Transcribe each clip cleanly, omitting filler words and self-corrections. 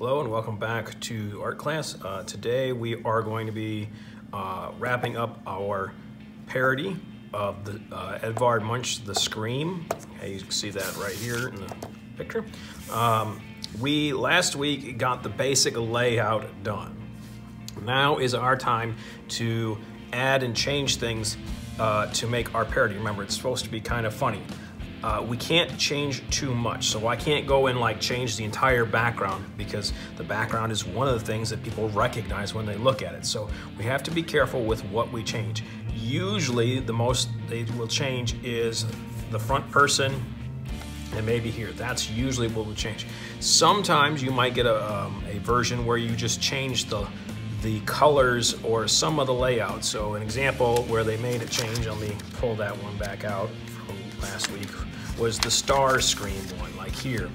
Hello and welcome back to art class. Today we are going to be wrapping up our parody of the Edvard Munch, The Scream. Okay, you can see that right here in the picture. We last week got the basic layout done. Now is our time to add and change things to make our parody. Remember, it's supposed to be kind of funny. We can't change too much, so I can't go and like change the entire background because the background is one of the things that people recognize when they look at it. So we have to be careful with what we change. Usually the most they will change is the front person and maybe here. That's usually what will change. Sometimes you might get a version where you just change the colors or some of the layout. So an example where they made a change, let me pull that one back out from last week, was the Star Scream one, like here.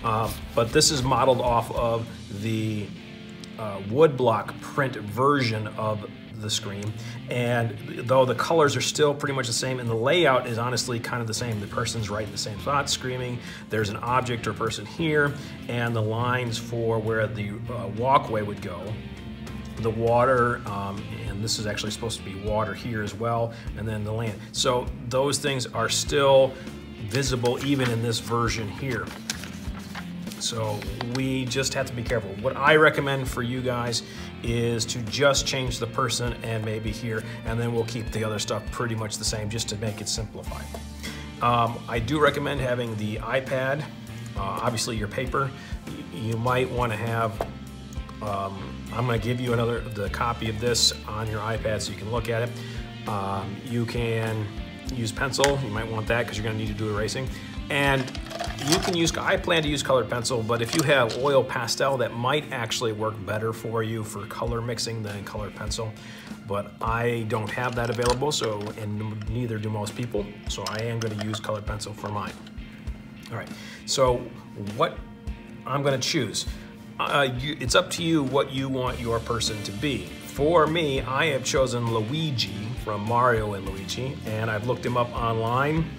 But this is modeled off of the woodblock print version of the Scream. And though the colors are still pretty much the same and the layout is honestly kind of the same, the person's right in the same spot screaming, there's an object or person here, and the lines for where the walkway would go. The water, and this is actually supposed to be water here as well, and then the land. So those things are still visible even in this version here. So we just have to be careful. What I recommend for you guys is to just change the person and maybe here, and then we'll keep the other stuff pretty much the same just to make it simplified. I do recommend having the iPad, obviously your paper. You might want to have I'm going to give you the copy of this on your iPad so you can look at it. You can use pencil. You might want that because you're going to need to do erasing. And you can use, I plan to use colored pencil, but if you have oil pastel, that might actually work better for you for color mixing than colored pencil. But I don't have that available, so, and neither do most people. So I am going to use colored pencil for mine. All right, so what I'm going to choose. It's up to you what you want your person to be. For me, I have chosen Luigi from Mario and Luigi, and I've looked him up online,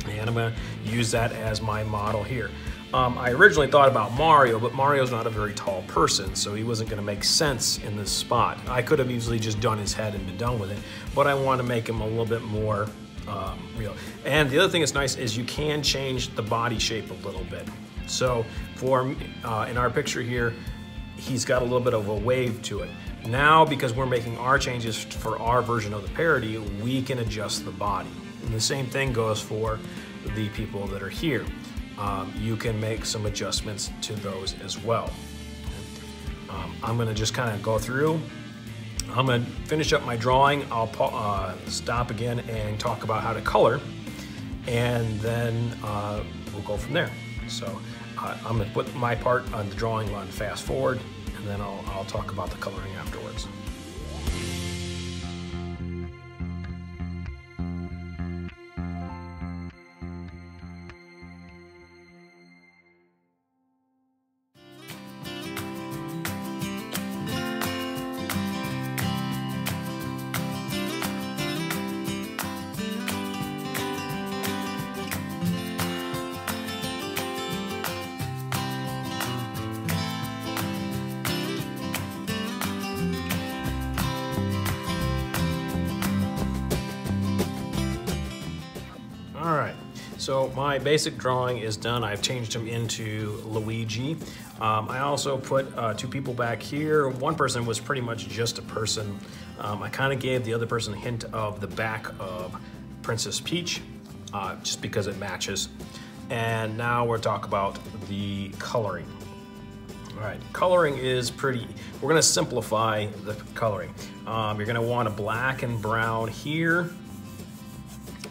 and I'm going to use that as my model here. I originally thought about Mario, but Mario's not a very tall person, so he wasn't going to make sense in this spot. I could have easily just done his head and been done with it, but I want to make him a little bit more real. And the other thing that's nice is you can change the body shape a little bit. So for in our picture here, he's got a little bit of a wave to it. Now, because we're making our changes for our version of the parody, we can adjust the body. And the same thing goes for the people that are here. You can make some adjustments to those as well. I'm gonna just kind of go through. I'm gonna finish up my drawing. I'll stop again and talk about how to color, and then we'll go from there. So I'm going to put my part on the drawing on fast forward, and then I'll talk about the coloring afterwards. So my basic drawing is done. I've changed him into Luigi. I also put two people back here. One person was pretty much just a person. I kind of gave the other person a hint of the back of Princess Peach, just because it matches. And now we'll talk about the coloring. All right, coloring is pretty, we're gonna simplify the coloring. You're gonna want a black and brown here.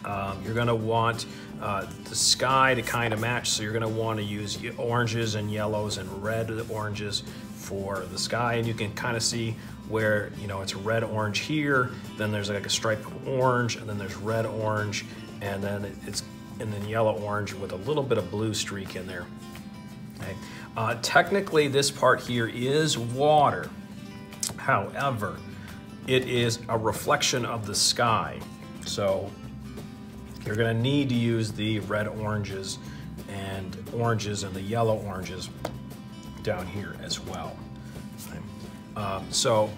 You're gonna want the sky to kind of match, so you're going to want to use oranges and yellows and red oranges for the sky, and you can kind of see where, you know, it's red orange here, then there's like a stripe of orange, and then there's red orange, and then yellow orange with a little bit of blue streak in there. Okay. Technically this part here is water, however it is a reflection of the sky, so you're going to need to use the red oranges and the yellow oranges down here as well. Okay. So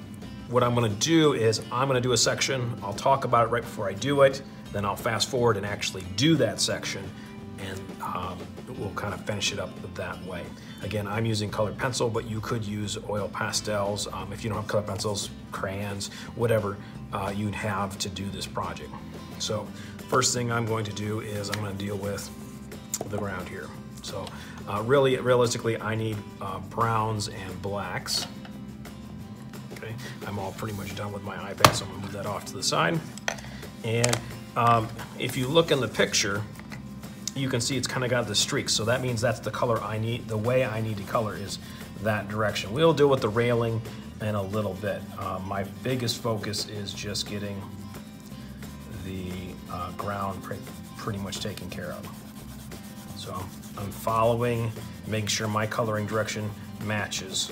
what I'm going to do is I'm going to do a section. I'll talk about it right before I do it. Then I'll fast forward and actually do that section, and we'll kind of finish it up that way. Again, I'm using colored pencil, but you could use oil pastels. If you don't have colored pencils, crayons, whatever you'd have to do this project. So first thing I'm going to do is I'm going to deal with the ground here. So realistically, I need browns and blacks. Okay, I'm all pretty much done with my iPad, so I'm gonna move that off to the side. And if you look in the picture, you can see it's kind of got the streaks. So that means that's the color I need. The way I need to color is that direction. We'll deal with the railing in a little bit. My biggest focus is just getting the ground pretty much taken care of. So I'm following, making sure my coloring direction matches,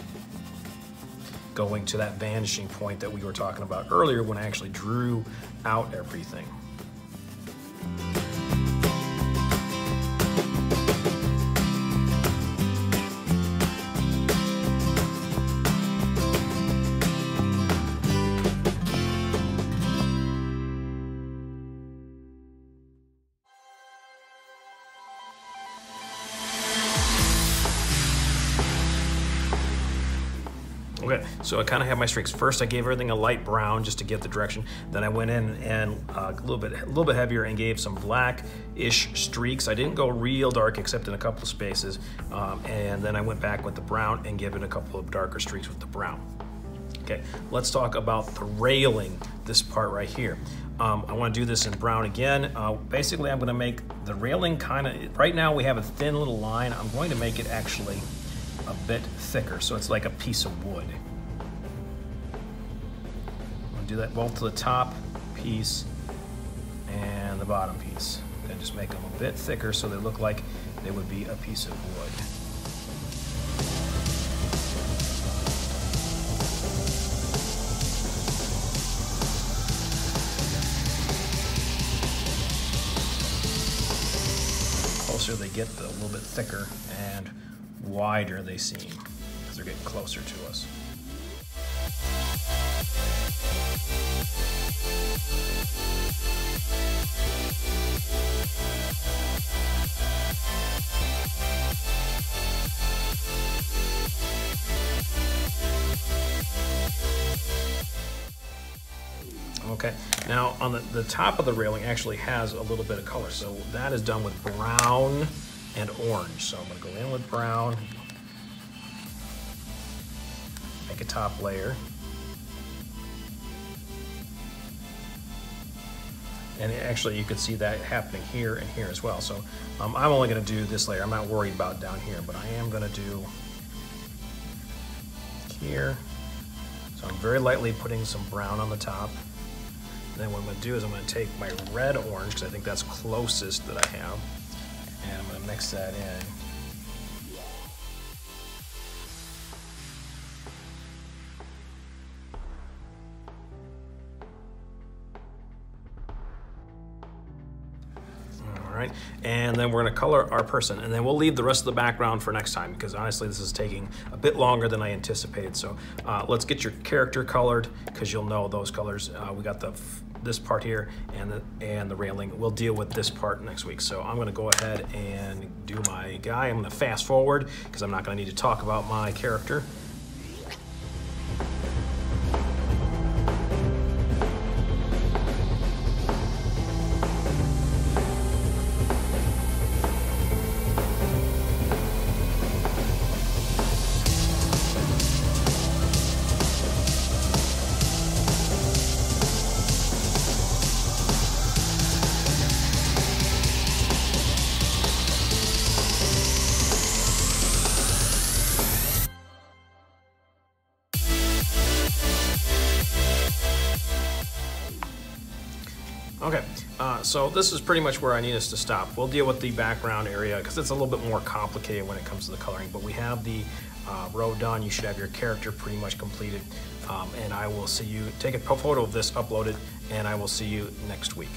going to that vanishing point that we were talking about earlier when I actually drew out everything. Okay, so I kind of have my streaks. First, I gave everything a light brown just to get the direction. Then I went in and a little bit heavier and gave some black-ish streaks. I didn't go real dark except in a couple of spaces. And then I went back with the brown and gave it a couple of darker streaks with the brown. Okay, let's talk about the railing, this part right here. I want to do this in brown again. Basically, I'm going to make the railing kind of, right now we have a thin little line. I'm going to make it actually a bit thicker, so it's like a piece of wood. I'm going to do that both to the top piece and the bottom piece. And just make them a bit thicker so they look like they would be a piece of wood. Closer they get, a little bit thicker and wider they seem because they're getting closer to us. Okay, now on the top of the railing actually has a little bit of color, so that is done with brown and orange. So I'm going to go in with brown, make a top layer, and actually you could see that happening here and here as well. So I'm only going to do this layer. I'm not worried about down here, but I am going to do here. So I'm very lightly putting some brown on the top. And then what I'm going to do is I'm going to take my red orange, because I think that's closest that I have, and I'm going to mix that in. All right, and then we're going to color our person, and then we'll leave the rest of the background for next time, because honestly this is taking a bit longer than I anticipated. So let's get your character colored, because you'll know those colors. We got this part here and the railing. We'll deal with this part next week. So I'm going to go ahead and do my guy. I'm going to fast forward because I'm not going to need to talk about my character. Okay, so this is pretty much where I need us to stop. We'll deal with the background area because it's a little bit more complicated when it comes to the coloring, but we have the row done. You should have your character pretty much completed, and I will see you, take a photo of this, upload it, and I will see you next week.